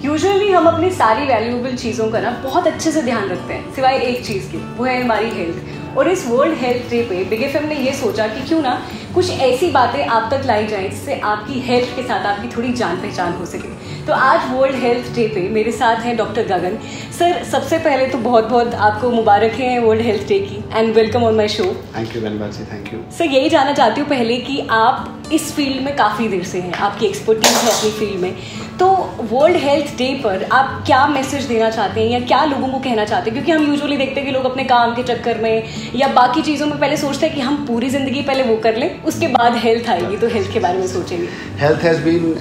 Usually हम अपनी सारी वैल्यूएबल चीज़ों का ना बहुत अच्छे से ध्यान रखते हैं सिवाय एक चीज़ के, वो है हमारी हेल्थ। और इस वर्ल्ड हेल्थ डे पे बिग एफएम ने ये सोचा कि क्यों ना कुछ ऐसी बातें आप तक लाई जाएं जिससे आपकी हेल्थ के साथ आपकी थोड़ी जान पहचान हो सके। तो आज वर्ल्ड हेल्थ डे पे मेरे साथ हैं डॉक्टर गगन सर। सबसे पहले तो बहुत बहुत आपको मुबारक है वर्ल्ड हेल्थ डे की and welcome on my show. Thank you very much, thank you sir. यही जानना चाहती हूँ पहले कि आप इस फील्ड में काफ़ी देर से हैं, आपकी एक्सपर्टीज है अपनी फील्ड में, तो वर्ल्ड हेल्थ डे पर आप क्या मैसेज देना चाहते हैं या क्या लोगों को कहना चाहते हैं? क्योंकि हम यूजुअली देखते हैं कि लोग अपने काम के चक्कर में या बाकी चीज़ों में पहले सोचते हैं कि हम पूरी ज़िंदगी पहले वो कर लें, उसके बाद हेल्थ आएगी तो हेल्थ के बारे में सोचेंगे। हेल्थ हैज़ बीन,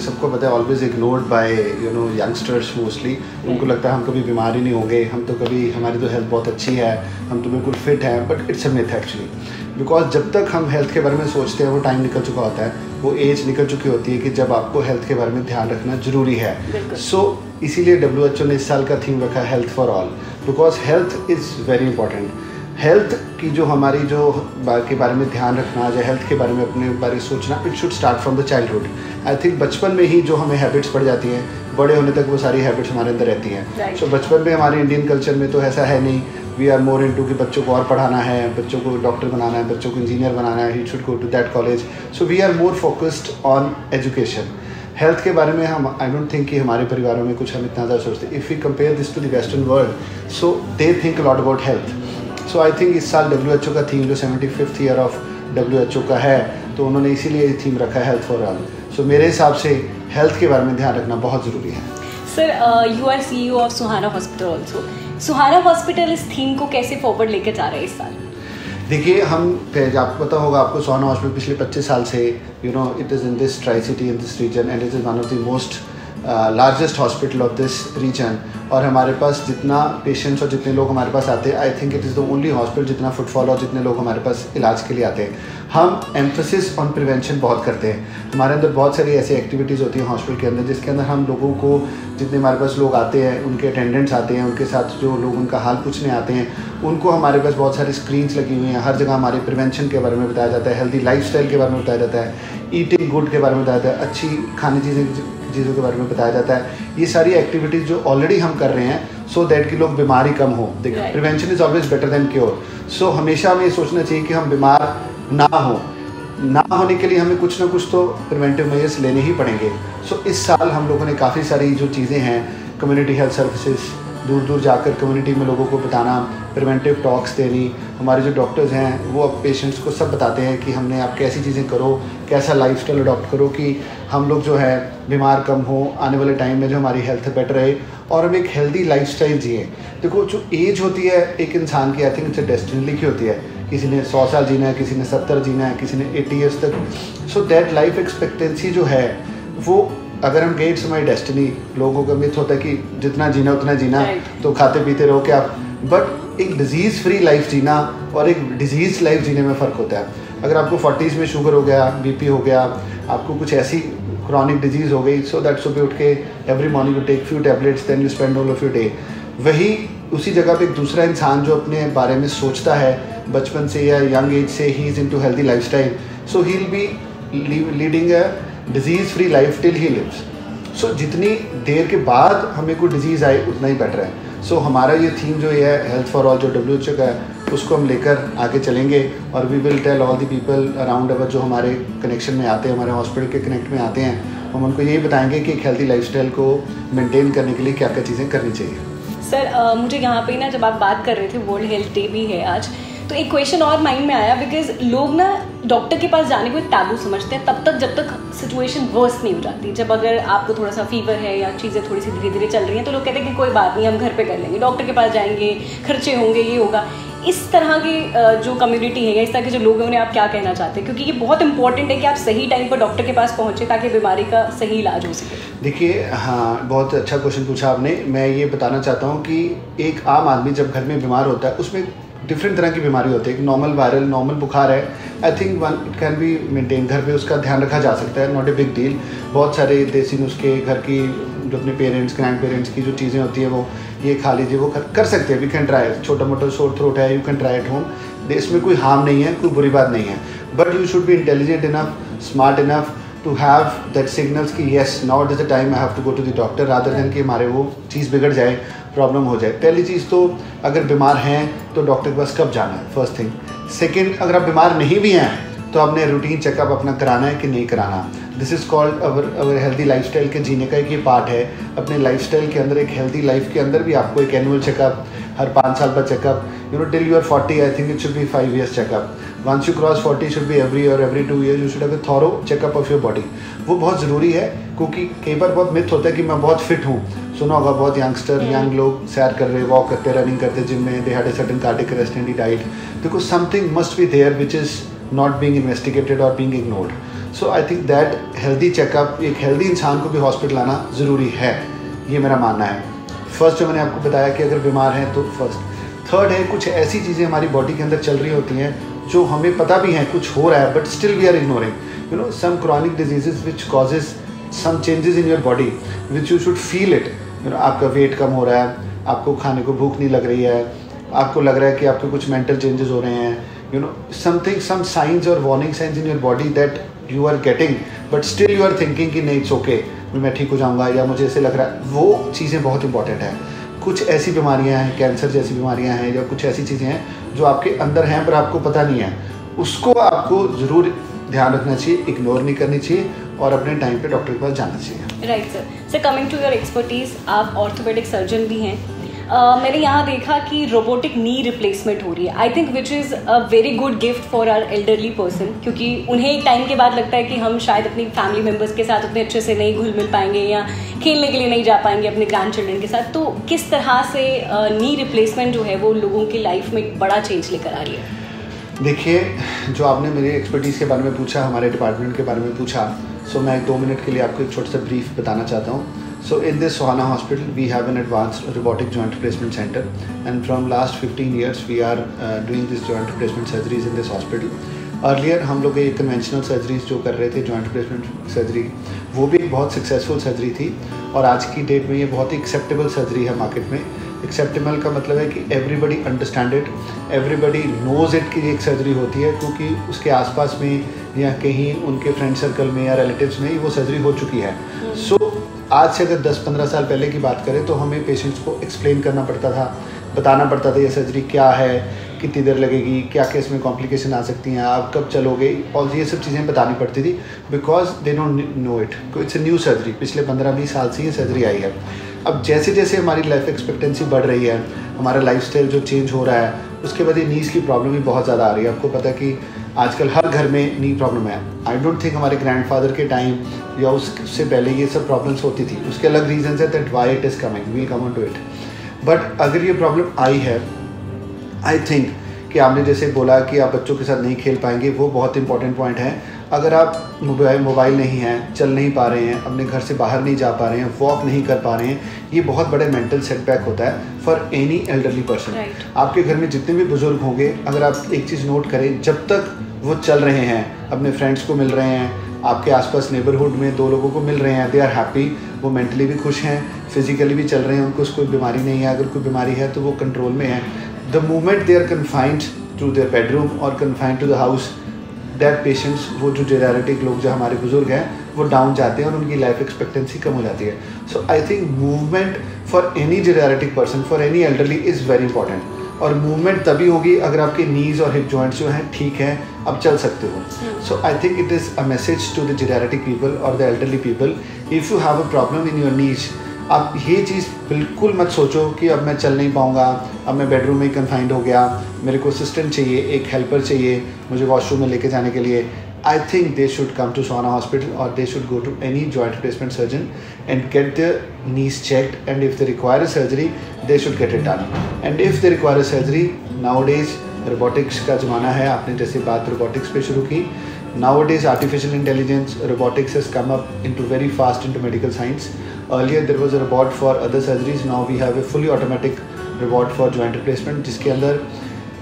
सबको पता है, always ignored bye youngsters mostly. उनको लगता है हम कभी बीमार ही नहीं होंगे, हम तो कभी, हमारी तो हेल्थ बहुत अच्छी है, हम तो बिल्कुल फिट हैं। But it's a myth actually, because जब तक हम हेल्थ के बारे में सोचते हैं वो टाइम निकल चुका होता है, वो एज निकल चुकी होती है कि जब आपको हेल्थ के बारे में ध्यान रखना ज़रूरी है। सो इसीलिए WHO ने इस साल का थीम रखा है health for all, because health is very important. Health की जो हमारी जो के बारे में ध्यान रखना या हेल्थ के बारे में अपने बारे में सोचना, it should start from the childhood. I think बचपन में ही जो हमें हैबिट्स पड़ जाती हैं, बड़े होने तक वो सारी हैबिट्स हमारे अंदर रहती हैं। सो बचपन में हमारे इंडियन कल्चर में तो ऐसा है नहीं, वी आर मोर इनटू कि बच्चों को और पढ़ाना है, बच्चों को डॉक्टर बनाना है, बच्चों को इंजीनियर बनाना है, he should go to that college. So we are more focused on education. Health के बारे में हम, आई डोंट थिंक कि हमारे परिवारों में कुछ हम इतना ज़्यादा सोचते। If we compare this to the western world, so they think a lot about health. So I think इस साल WHO का थीम जो 75th ईयर ऑफ WHO का है, तो उन्होंने इसीलिए ये थीम रखा है हेल्थ फॉर ऑल। सो मेरे हिसाब से हेल्थ के बारे में ध्यान रखना बहुत ज़रूरी है। Sir, you are CEO of Suhana hospital also. Suhana hospital इस थीम को कैसे फॉरवर्ड लेकर जा रहे हैं इस साल? देखिए, आपको पता होगा, आपको सुहाना हॉस्पिटल पिछले 25 साल से it is in this tri city, in this region, and it is one of the most largest hospital of this region. और हमारे पास जितना पेशेंट्स और जितने लोग हमारे पास आते हैं, आई think it is the only hospital जितना फुटफॉल और जितने लोग हमारे पास इलाज के लिए आते हैं। हम एम्फेसिस ऑन प्रिवेंशन बहुत करते हैं। हमारे अंदर बहुत सारी ऐसी एक्टिविटीज़ होती हैं हॉस्पिटल के अंदर जिसके अंदर हम लोगों को, जितने हमारे पास लोग आते हैं, उनके अटेंडेंट्स आते हैं, उनके साथ जो लोग उनका हाल पूछने आते हैं, उनको हमारे पास बहुत सारी स्क्रीन्स लगी हुई हैं। हर जगह हमारे प्रिवेंशन के बारे में बताया जाता है, हेल्दी लाइफस्टाइल के बारे में बताया जाता है, ईटिंग गुड के बारे में बताया जाता है, अच्छी खाने चीज़ों के बारे में बताया जाता है। ये सारी एक्टिविटीज़ जो ऑलरेडी हम कर रहे हैं, सो दैट कि लोग बीमारी कम हो। देखिए, prevention is always better than cure. So हमेशा हमें ये सोचना चाहिए कि हम बीमार ना होने के लिए हमें कुछ ना कुछ तो प्रिवेंटिव मेजर्स लेने ही पड़ेंगे। सो इस साल हम लोगों ने काफ़ी सारी जो चीज़ें हैं, कम्युनिटी हेल्थ सर्विसेज, दूर दूर जाकर कम्युनिटी में लोगों को बताना, प्रिवेंटिव टॉक्स देनी। हमारे जो डॉक्टर्स हैं वो अब पेशेंट्स को सब बताते हैं कि हमने आप कैसी चीज़ें करो, कैसा लाइफस्टाइल अडॉप्ट करो कि हम लोग जो है बीमार कम हो, आने वाले टाइम में जो हमारी हेल्थ बेटर रहे और हम एक हेल्दी लाइफस्टाइल जिए। देखो, जो एज होती है एक इंसान की, आई थिंक इट्स डेस्टिनी लिखी होती है। किसी ने 100 साल जीना है, किसी ने 70 जीना है, किसी ने 80 ईयर्स तक। सो दैट लाइफ एक्सपेक्टेंसी जो है वो, अगर हम गए, इट्स माई डेस्टिनी। लोगों का मिथ होता है कि जितना जीना उतना जीना, तो खाते पीते रहो क्या। बट एक डिजीज़ फ्री लाइफ जीना और एक डिजीज़ लाइफ जीने में फ़र्क होता है। अगर आपको 40s में शुगर हो गया, BP हो गया, आपको कुछ ऐसी क्रॉनिक डिजीज़ हो गई, सो दैट सुबह उठ के every morning you take few tablets, then you spend all of your day. वही उसी जगह पे एक दूसरा इंसान जो अपने बारे में सोचता है बचपन से या यंग एज से, he is into healthy lifestyle, so he will be leading a disease free life till he lives. So जितनी देर के बाद हमें कोई डिजीज़ आए उतना ही बेटर है। सो हमारा ये थीम जो है हेल्थ फॉर ऑल, जो WHO का है, उसको हम लेकर आगे चलेंगे और we will tell all the people around our जो हमारे कनेक्शन में आते हैं, हमारे हॉस्पिटल के कनेक्ट में आते हैं, हम उनको यही बताएंगे कि एक हेल्दी लाइफस्टाइल को मेंटेन करने के लिए क्या क्या चीज़ें करनी चाहिए। सर, मुझे यहाँ पे ना, जब आप बात कर रहे थे, वर्ल्ड हेल्थ डे भी है आज, तो एक क्वेश्चन और माइंड में आया, बिकॉज लोग ना डॉक्टर के पास जाने को एक टैबू समझते हैं तब तक जब तक सिचुएशन वर्स्ट नहीं हो जाती। जब अगर आपको थोड़ा सा फीवर है या चीज़ें थोड़ी सी धीरे धीरे चल रही हैं, तो लोग कहते हैं कि कोई बात नहीं, हम घर पे कर लेंगे, डॉक्टर के पास जाएंगे, खर्चे होंगे, ये होगा। इस तरह की जो कम्युनिटी है या इस तरह के जो लोग हैं, उन्हें आप क्या कहना चाहते हैं? क्योंकि ये बहुत इंपॉर्टेंट है कि आप सही टाइम पर डॉक्टर के पास पहुँचे ताकि बीमारी का सही इलाज हो सके। देखिए, हाँ, बहुत अच्छा क्वेश्चन पूछा आपने। मैं ये बताना चाहता हूँ कि एक आम आदमी जब घर में बीमार होता है, उसमें डिफरेंट तरह की बीमारी होती है। एक नॉर्मल वायरल नॉर्मल बुखार है, I think one it can be maintain, घर पे उसका ध्यान रखा जा सकता है, नॉट ए बिग डील। बहुत सारे देसी नुस्खे, घर की जो अपने पेरेंट्स, ग्रैंड पेरेंट्स की जो चीज़ें होती हैं, वो ये खा लीजिए, वो कर सकते हैं। वी कैन ट्राई, छोटा मोटा सोर थ्रोट है, you can try at home. इसमें कोई हार्म नहीं है, कोई बुरी बात नहीं है। But you should be intelligent enough, smart enough to have that signals कि yes now is the time I have to go to the doctor rather than कि हमारे वो चीज़ बिगड़ जाए, प्रॉब्लम हो जाए। पहली चीज़ तो अगर बीमार हैं तो डॉक्टर के पास कब जाना है, फर्स्ट थिंग। सेकेंड, अगर आप बीमार नहीं भी हैं तो आपने रूटीन चेकअप अपना कराना है कि नहीं कराना। This is called our healthy lifestyle के जीने का एक ये पार्ट है। अपने लाइफस्टाइल के अंदर, एक हेल्दी लाइफ के अंदर भी आपको एक एनुअल चेकअप, हर 5 साल बाद checkup, till you are 40 I think it should be 5 years checkup. Once you cross 40 should be every 2 years you should have a thorough checkup of your body. वो बहुत ज़रूरी है, क्योंकि कई बार बहुत मिथ होता है कि मैं बहुत फिट हूँ। सुना होगा बहुत यंग लोग सैर कर रहे, वॉक करते, रनिंग करते जिम में, they had a certain cardiac arrest and he died, because something must be there which is not being investigated or being ignored. So I think that healthy checkup, एक healthy इंसान को भी hospital आना ज़रूरी है, ये मेरा मानना है। फर्स्ट जो मैंने आपको बताया कि अगर बीमार हैं तो फर्स्ट। थर्ड है, कुछ ऐसी चीज़ें हमारी बॉडी के अंदर चल रही होती हैं जो हमें पता भी हैं कुछ हो रहा है, but still we are ignoring. Some chronic diseases which causes some changes in your body which you should feel it. आपका वेट कम हो रहा है, आपको खाने को भूख नहीं लग रही है, आपको लग रहा है कि आपके कुछ मेंटल चेंजेस हो रहे हैं, some signs or warning signs in your body that you are getting, but still you are thinking कि नहीं it's okay, मैं ठीक हो जाऊंगा या मुझे ऐसे लग रहा है। वो चीज़ें बहुत इंपॉर्टेंट हैं। कुछ ऐसी बीमारियां हैं, कैंसर जैसी बीमारियां हैं, या कुछ ऐसी चीज़ें हैं जो आपके अंदर हैं पर आपको पता नहीं है, उसको आपको ज़रूर ध्यान रखना चाहिए, इग्नोर नहीं करनी चाहिए और अपने टाइम पे डॉक्टर के पास जाना चाहिए। Right sir. Sir, coming to your expertise, आप ऑर्थोपेडिक सर्जन भी हैं। मैंने यहाँ देखा कि रोबोटिक नी रिप्लेसमेंट हो रही है, I think which is a very good gift for our elderly person, क्योंकि उन्हें एक टाइम के बाद लगता है कि हम शायद अपनी फैमिली मेम्बर्स के साथ उतने अच्छे से नहीं घुल मिल पाएंगे या खेलने के लिए नहीं जा पाएंगे अपने ग्रैंड चिल्ड्रन के साथ। तो किस तरह से नी रिप्लेसमेंट जो है वो लोगों की लाइफ में एक बड़ा चेंज लेकर आ रही है? देखिए, जो आपने मेरी एक्सपर्टीज़ के बारे में पूछा, हमारे डिपार्टमेंट के बारे में पूछा, सो मैं 2 मिनट के लिए आपको एक छोटा सा ब्रीफ बताना चाहता हूँ। So in this Sohana Hospital, we have an advanced robotic joint replacement center, and from last 15 years we are doing this joint replacement surgeries in this hospital. Earlier हम लोग ये conventional surgeries जो कर रहे थे, joint replacement surgery, वो भी एक बहुत successful surgery थी, और आज की डेट में ये बहुत ही acceptable surgery है मार्केट में। एक्सेप्टेबल का मतलब है कि everybody understand it, everybody knows it कि एक सर्जरी होती है, क्योंकि उसके आसपास में या कहीं उनके फ्रेंड सर्कल में या रिलेटिव्स में वो सर्जरी हो चुकी है। सो आज से अगर 10-15 साल पहले की बात करें तो हमें पेशेंट्स को एक्सप्लेन करना पड़ता था, बताना पड़ता था ये सर्जरी क्या है, कितनी देर लगेगी, क्या क्या इसमें कॉम्प्लिकेशन आ सकती हैं, आप कब चलोगे, और ये सब चीज़ें बतानी पड़ती थी, because they don't know it. It's a new surgery, पिछले 15-20 साल से ये सर्जरी आई है। अब जैसे जैसे हमारी लाइफ एक्सपेक्टेंसी बढ़ रही है, हमारा लाइफस्टाइल जो चेंज हो रहा है, उसके बाद ये नीज़ की प्रॉब्लम भी बहुत ज़्यादा आ रही है। आपको पता है कि आजकल हर घर में नी प्रॉब्लम है। आई डोंट थिंक हमारे ग्रैंडफादर के टाइम या उससे पहले ये सब प्रॉब्लम्स होती थी, उसके अलग रीजंस है that why it is coming, we come on to it. But अगर ये प्रॉब्लम आई है, आई थिंक कि आपने जैसे बोला कि आप बच्चों के साथ नहीं खेल पाएंगे, वो बहुत इंपॉर्टेंट पॉइंट है। अगर आप मोबाइल नहीं हैं, चल नहीं पा रहे हैं, अपने घर से बाहर नहीं जा पा रहे हैं, वॉक नहीं कर पा रहे हैं, ये बहुत बड़े मेंटल सेटबैक होता है फॉर एनी एल्डरली पर्सन। आपके घर में जितने भी बुजुर्ग होंगे, अगर आप एक चीज़ नोट करें, जब तक वो चल रहे हैं, अपने फ्रेंड्स को मिल रहे हैं, आपके आसपास नेबरहुड में 2 लोगों को मिल रहे हैं, दे आर हैप्पी, वो मेंटली भी खुश हैं, फिजिकली भी चल रहे हैं, उनको कोई बीमारी नहीं है, अगर कोई बीमारी है तो वो कंट्रोल में है। The moment they are confined to their bedroom और confined to the house, that patients, वो जो जेरियाट्रिक लोग जो हमारे बुजुर्ग हैं, वो डाउन जाते हैं और उनकी लाइफ एक्सपेक्टेंसी कम हो जाती है। So I think movement for any geriatric person, for any elderly is very important. और मूवमेंट तभी होगी अगर आपके नीज़ और हिप जॉइंट्स जो हैं ठीक हैं, आप चल सकते हो। So I think it is a message to the geriatric people और the elderly people, if you have a problem in your knees, आप ये चीज़ बिल्कुल मत सोचो कि अब मैं चल नहीं पाऊँगा, अब मैं बेडरूम में ही कन्फाइंड हो गया, मेरे को असिस्टेंट चाहिए, एक हेल्पर चाहिए मुझे वॉशरूम में लेके जाने के लिए। I think they should come to Sohana Hospital, or they should go to any joint replacement surgeon and get their knees checked, and if they require a surgery, they should get it done. And if they require a surgery, nowadays robotics का ज़माना है, आपने जैसे बात robotics पे शुरू की, nowadays artificial intelligence, robotics has come up into very fast into medical science. Earlier there was a robot for other surgeries, now we have a fully automatic robot for joint replacement, जिसके अंदर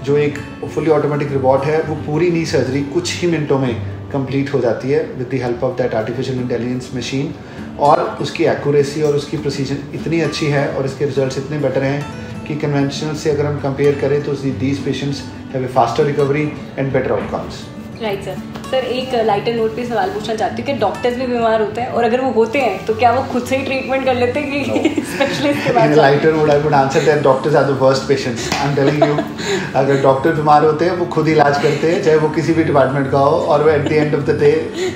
जो एक fully automatic robot है, वो पूरी नी surgery कुछ ही मिनटों में कंप्लीट हो जाती है with the help of that artificial intelligence machine. और उसकी एक्यूरेसी और उसकी प्रिसीजन इतनी अच्छी है और इसके रिजल्ट्स इतने बेटर हैं कि कन्वेंशनल से अगर हम कंपेयर करें तो these patients have a faster recovery and better outcomes. Right sir. Sir एक लाइटर नोट पे सवाल पूछना चाहती हूँ कि डॉक्टर्स भी बीमार होते हैं, और अगर वो होते हैं तो क्या वो खुद से ही ट्रीटमेंट कर लेते हैं कि स्पेशलिस्ट के पास? Lighter note I would answer that doctors are the worst patients, I am telling you. अगर डॉक्टर बीमार होते हैं वो खुद ही इलाज करते हैं, चाहे वो किसी भी डिपार्टमेंट का हो, और वो at the end of the day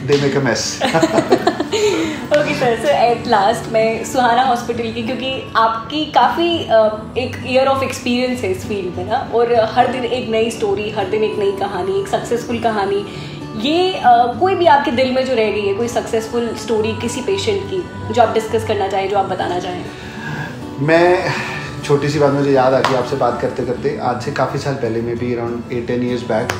they make a mess. Okay sir, so at last मैं सुहाना हॉस्पिटल की, क्योंकि आपकी काफ़ी एक ईयर ऑफ एक्सपीरियंस है इस फील्ड में ना, और हर दिन एक नई स्टोरी, हर दिन एक नई कहानी, एक सक्सेसफुल कहानी, ये कोई भी आपके दिल में जो रह गई है, कोई सक्सेसफुल स्टोरी किसी पेशेंट की जो आप डिस्कस करना चाहें, जो आप बताना चाहें? मैं छोटी सी बात मुझे याद आ गई आपसे बात करते करते, आज से काफ़ी साल पहले, may be around 8-10 years back,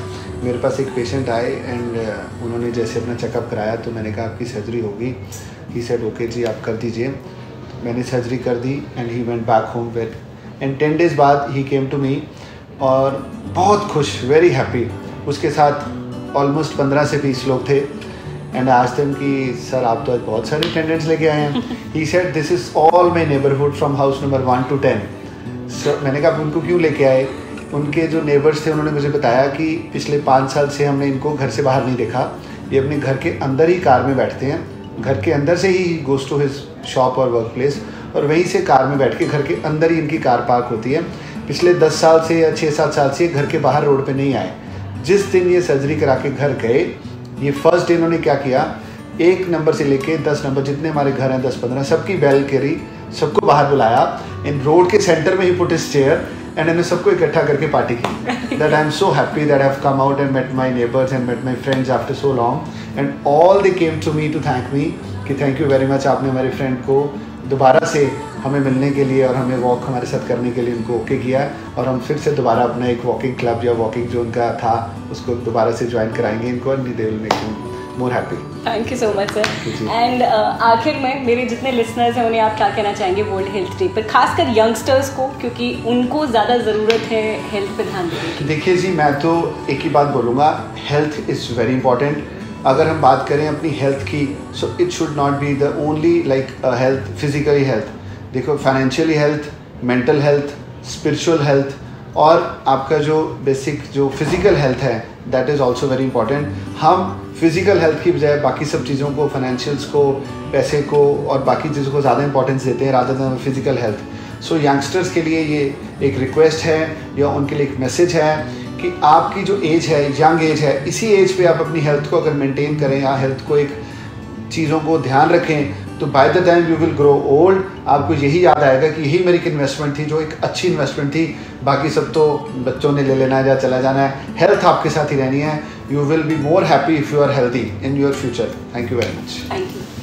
मेरे पास एक पेशेंट आए एंड उन्होंने जैसे अपना चेकअप कराया तो मैंने कहा आपकी सर्जरी होगी। ही सेड ओके जी आप कर दीजिए। मैंने सर्जरी कर दी and he went back home wait, and 10 days बाद ही केम टू मी और बहुत खुश, वेरी हैप्पी। उसके साथ ऑलमोस्ट 15 से 20 लोग थे एंड आज तक कि सर आप तो आज बहुत सारे अटेंडेंट्स लेके आए हैं। He said this is all my neighbourhood from house number 1 to 10। Sir मैंने कहा आप उनको क्यों लेके आए? उनके जो नेबर्स थे उन्होंने मुझे बताया कि पिछले 5 साल से हमने इनको घर से बाहर नहीं देखा, ये अपने घर के अंदर ही कार में बैठते हैं, घर के अंदर से ही गोज़ टू हिज शॉप और वर्क प्लेस, और वहीं से कार में बैठ के घर के अंदर ही इनकी कार पार्क होती है। पिछले 10 साल से या 6-7 साल से घर के बाहर रोड पे नहीं आए। जिस दिन ये सर्जरी करा के घर गए, ये फर्स्ट डे इन्होंने क्या किया, 1 नंबर से लेके 10 नंबर जितने हमारे घर हैं 10-15 सबकी बेल करी, सबको बाहर बुलाया, इन रोड के सेंटर में ही पुट हिज चेयर एंड इन्हें सबको इकट्ठा करके पार्टी की। That I am so happy that I have come out and met my neighbours and met my friends after so long, and all they came to me to thank me कि thank you very much, आपने हमारे friend को दोबारा से हमें मिलने के लिए और हमें वॉक हमारे साथ करने के लिए उनको ओके किया, और हम फिर से दोबारा अपना एक वॉकिंग क्लब या वॉकिंग जो उनका था उसको दोबारा से ज्वाइन कराएंगे इनको, and they will make him more happy. Thank you so much sir. And आखिर में मेरे जितने लिसनर्स हैं उन्हें आप क्या कहना चाहेंगे वर्ल्ड हेल्थ डे पर, खासकर यंगस्टर्स को, क्योंकि उनको ज़्यादा ज़रूरत है हेल्थ पे ध्यान देने की? देखिए जी, मैं तो एक ही बात बोलूँगा, हेल्थ इज़ वेरी इंपॉर्टेंट। अगर हम बात करें अपनी हेल्थ की, so it should not be the only like health, physically health. देखो financially health, mental health, spiritual health, और आपका जो बेसिक जो फिज़िकल हेल्थ है that is also very important. हम फिज़िकल हेल्थ की बजाय बाकी सब चीज़ों को, फाइनेंशियल्स को, पैसे को और बाकी चीज़ों को ज़्यादा इंपॉर्टेंस देते हैं रादर देन फिज़िकल हेल्थ। सो यंगस्टर्स के लिए ये एक रिक्वेस्ट है या उनके लिए एक मैसेज है कि आपकी जो एज है, यंग एज है, इसी एज पे आप अपनी हेल्थ को अगर मेंटेन करें या हेल्थ को एक चीज़ों को ध्यान रखें, तो by the time you will grow old आपको यही याद आएगा कि यही मेरी इन्वेस्टमेंट थी, जो एक अच्छी इन्वेस्टमेंट थी। बाकी सब तो बच्चों ने ले लेना है या चला जाना है, हेल्थ आपके साथ ही रहनी है। You will be more happy if you are healthy in your future. Thank you very much. Thank you.